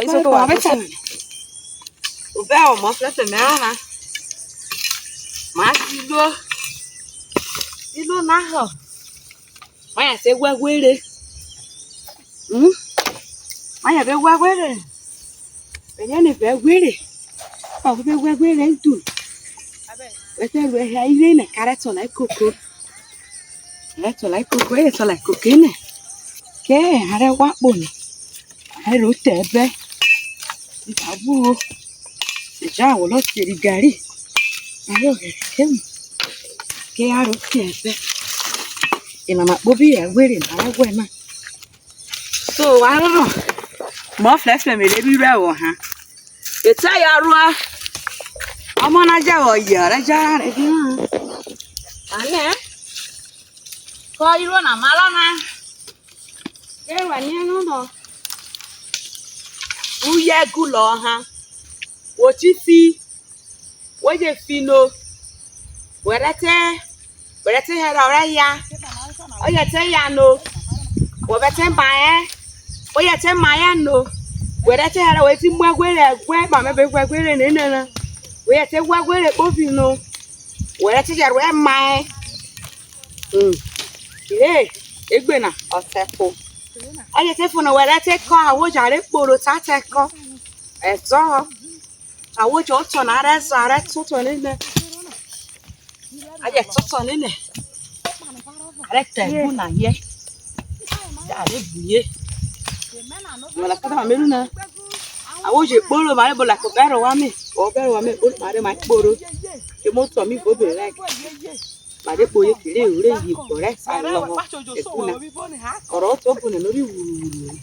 ISOKO wa beta. Obe o mo FLEFLE me na. Ma ilo na ho. Ma ya se gwagwere. Ma ya be gwagwere. Be ni be gwere. O be gwagwere ntu. Wete we ha ile na kareto na ikoko. Let's like cook, it's like cooking. Okay, I don't want one. I wrote that back. It's a woo. The jar will not get it, Gary. I don't get him. Okay, I don't care. In a movie, I'm waiting. I went. So, I don't know. More FLEFLE may be rare, huh? It's a yarwa. I'm on a jar or yard. I jar again. And có yêu na malo na cái quả nhang nó thôi uya gulo ha wo chi fi wo je fi no werete he ra ya o ye te ya no wo bete ba e o ye te ma ya no werete he ra we ti mu agwere egwe ba me be gwagwere ne ne na wo ye te gwagwere po fi no werete je we ma e egbena OFLEFLE. Aye te funa wele te ko awoja re poro ta te ko. Ezo. Awoja to na re so are toto ni ne. Aye toto ni ne. Are te bu na ye. Ya re buye. Wala ka ma melu na. Awoja poro ma re bo la ko bero wa mi. O bero wa mi o ma re ma poro. Ke mo to mi bo be like. Made boye kire ure yi kore salo ekuna oro to bune no ri wuru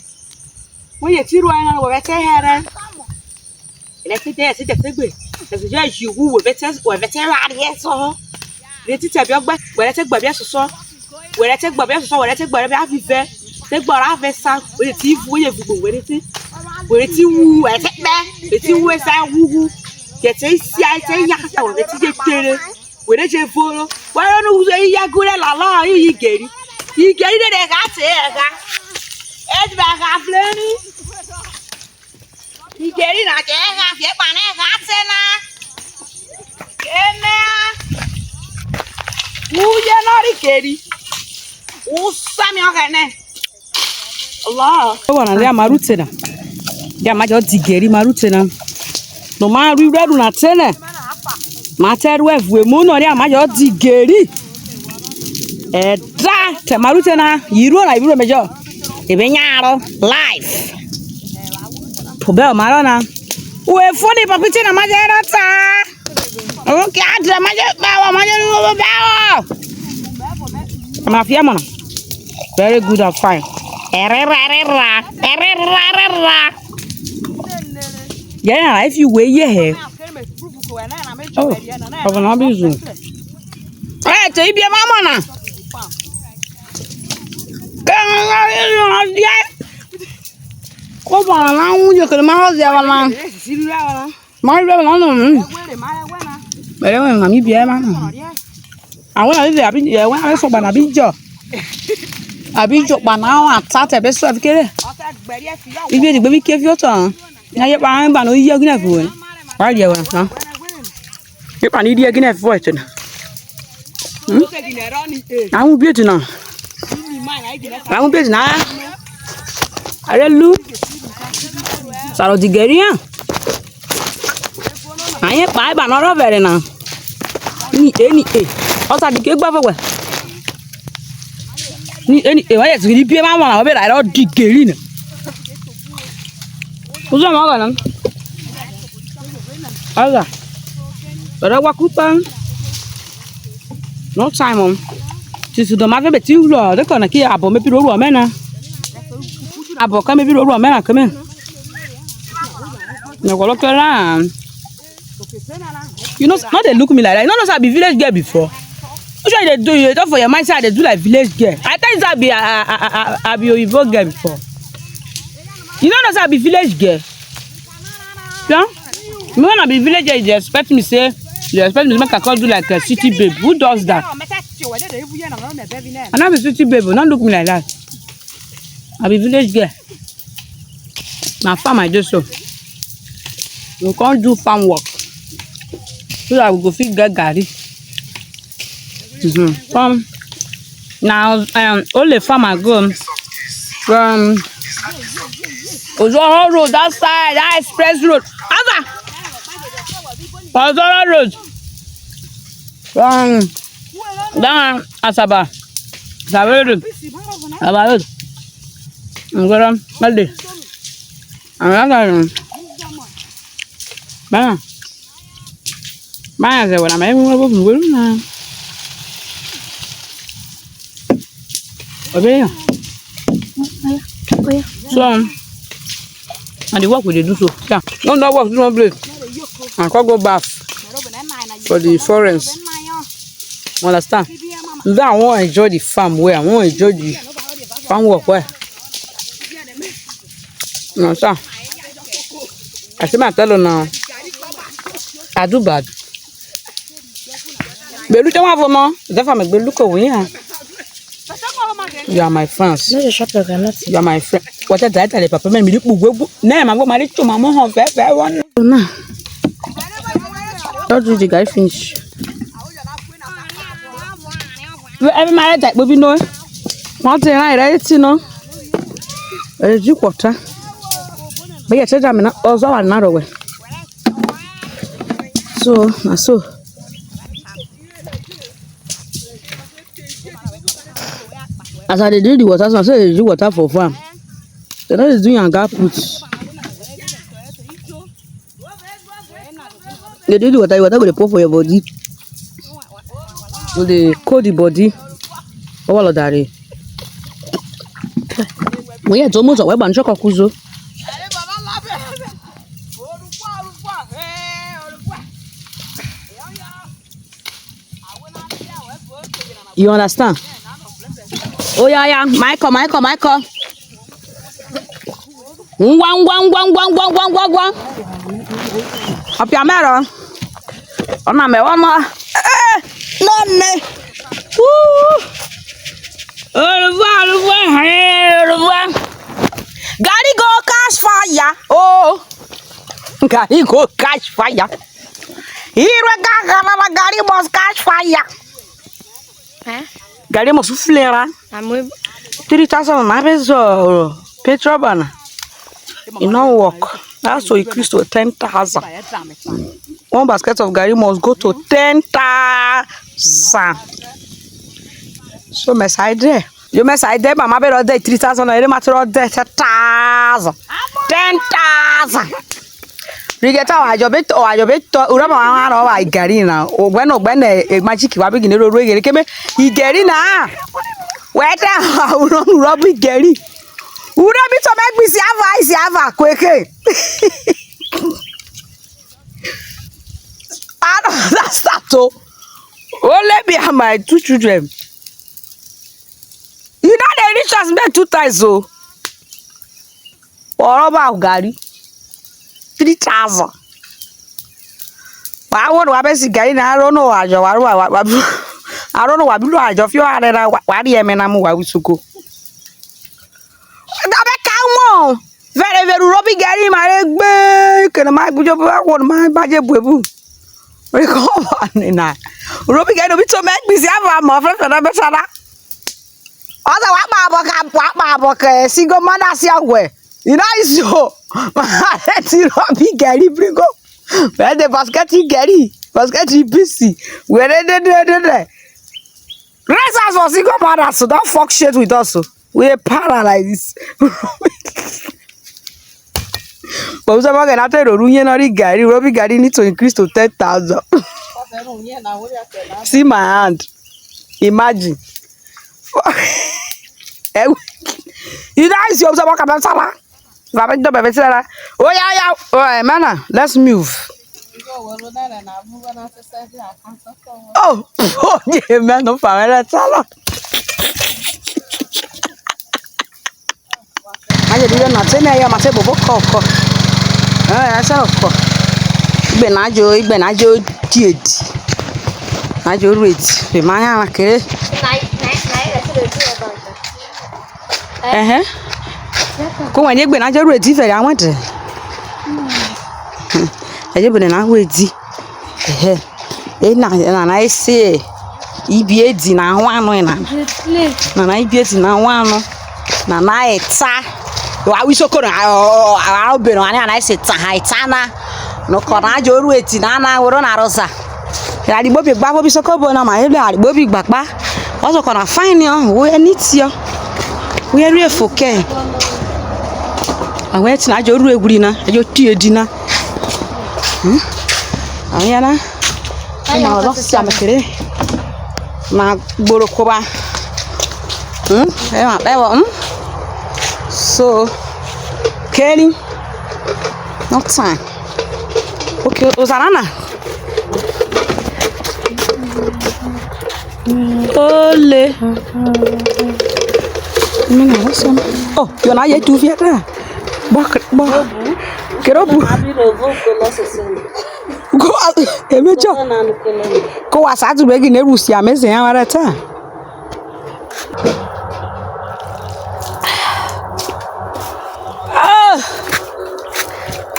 mo ye tiru ana wo bete here ile ti de si de tegbe e so je yiwu wo bete ra ye so re ti te bi ogba were te gba bi soso were te gba bi afife te gba ra fe sa were ti fu ye fu were ti wu e te pe e ti wu e sa wuwu ke te si ai te ya ka wo ti je tere were je foro were no uzo iya gure la la yi geri de ga te ga e ba ga fleni yi geri na ke ga fie pa na ga te na ene uye no ri geri usami o ga ne Allah o wana ya marute na ya ma jo di geri marute na no ma ru redu na tele Mater we muno ri amajo di geri da te marute na yiru na ibiro mejo ebe nyaro live pobe o maro na we foni papiti na majera ta o ki adre maje ba maje no ba o ma fia mona very good and fine erera yeah if you weigh your hair. Oh, I'm not busy. Hey, to be a mama now. Come on, now you can manage the my revenue. But I'm be a man. I want to be a when I saw a big job. A big job, but now I'm tired of best of care. If you baby give your tongue, now you're buying, but no, you're going to go. Why do you want to? If I need you again, I've watched it. I won't be it now. I won't be it now. I don't look. Saro di Geria. I ain't buy, but not over there now. Any, also the cake buffer. Any, why is it be a man? I don't dig Gerina. Who's a mother? Allah. But I walk up. No time on. She's the mother, but you are the corner here. Abo maybe roll a manner. Abo come maybe roll a manner. Come in. No, look around. You know, not they look me like that. You know, I be village girl before. Usually they do it for your mindset. They do like village girl. I think that be a Oyibo girl before. You know, I be village girl. Yeah. Me when I be village girl, you expect me say. You expect me to make a call do like a city babe. Who does that? And I'm a city babe. Don't look me like that. I be village girl. Now farm I just so. We can't do farm work. So that we go fit get garri. Farm. Now only farm I go from Ozoro Road, that side, that express road. Ava! Ozoro Road. From down Asaba. Asaba Road. Asaba Road. I'm going to Monday. I'm going to Bana. Bana say when I'm able to go now. Okay. So, and the work we do so. Yeah. No work, do not play. I can't go bath for the forest. Understand? Then I won't enjoy the farm where I won't enjoy the farm work where. No, sir. I see my tell now. I do bad. But look at my mom. Therefore, I look over here. You are my friends. You are my friend. What I tell you, Papa, me look good. Name, I'm going to my mom. Fair one. No. Don't do the guy finish. Every man that will be no. One thing I read, you know. You quarter. But yet, I'm not also another way. So. As I do the water, so I say do water for farm. They don't do your gap put. They do the water go dey pour for your body. So they coat the body. All of that. We had almost a web and chocolate kuzo. You understand? Oh yeah, Michael. One. Up your mirror. Oh, no, me one more. No, me. Gary go catch fire. Oh, Gary go catch fire. Here we go. Gary must catch fire. Huh? Gary must flare. 3,000 miles petrol banner. It no work. That's so increase to 10,000. One basket of Gary must go to 10,000. So my side there. You my side there, Mama be there 3,000. I matter there 10,000. 10,000. We get our job it or your bit or I Gary now. Or when a magic wabbing in the road, he Gary now. Where the Robbie Gary? Would I be to make me see Ava quick? That's that so. Oh, let me have my 2 children. You know they reach us me 2 times so. Or about Gary 3,000. But I want to have a cigar. I don't know. I don't know what you are. If you are there, what do you mean? I'm going to go. Very, very Robbie Gary, my egg. Can I put your my budget? Robbie Gary, we to make me see my friend for the better. Other what single man as young way. You know, so Robbie Gary, bring up. Where the basket Gary, basket busy. Where they Rest us for single mother, so don't fuck shit with us. We are paralyzed. But we are going to tell you, Gary, Robbie Gary needs to increase to 10,000. See my hand. Imagine. You guys, you observe about Salah. Oh, yeah. Oh, man, let's move. Oh, yeah, man, no power. Salah. I didn't not say I am a table book. I said, of course. Benajo, did. I do read the man. Ko wanye gbe na jeru eti fe ya won de. Eje bene na we di. Na ese ibi edi na wanu ina. Na ibi edi na wanu. Na eta. Wa ISOKO na obero ani na ese ta ha eta na. No ko na joru eti na woro na rosa. Ya di bobi gba bobi ISOKO bo na ma ele ari bobi gbapa. Also ko na fine yo, we neat yo. We are real for care. I went to your reguri na, your tea dinner. Ayana, I lost some na Borokoba. So, Kelly, no time. Okay, Ozarana. Ole. Oh, you're not yet too fat. Kerobu. Go out. Go outside to begin a roosty. I'm missing our attack.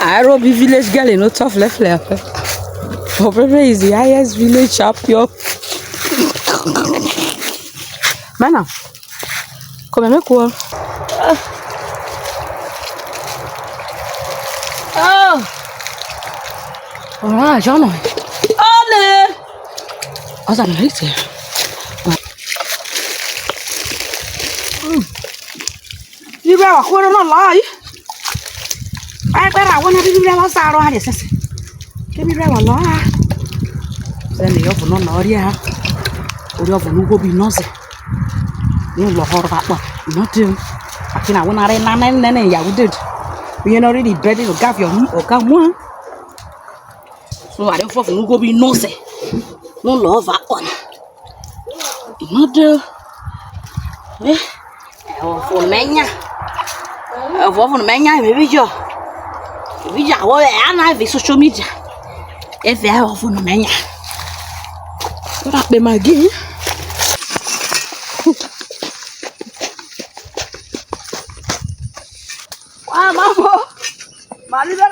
I rob village girl in not OFLEFLE. OFLEFLE is the highest village champion. Mana, come and make one. Alright, John. Ole! What's that right there? You better hold on a lie. I better want to be able to start on this. Give me a lie. Then the open on Noria. Or the oven will be noisy. You will hold that one. Not to. I think I want to run and ya we did. We are already ready to give your or come one. So I don't fucking go be nosy. No love that one. Not do. For mania. For mania, maybe you. We are all and social media. If they have for mania. What up, my dear? Wow, Mamma. Maria,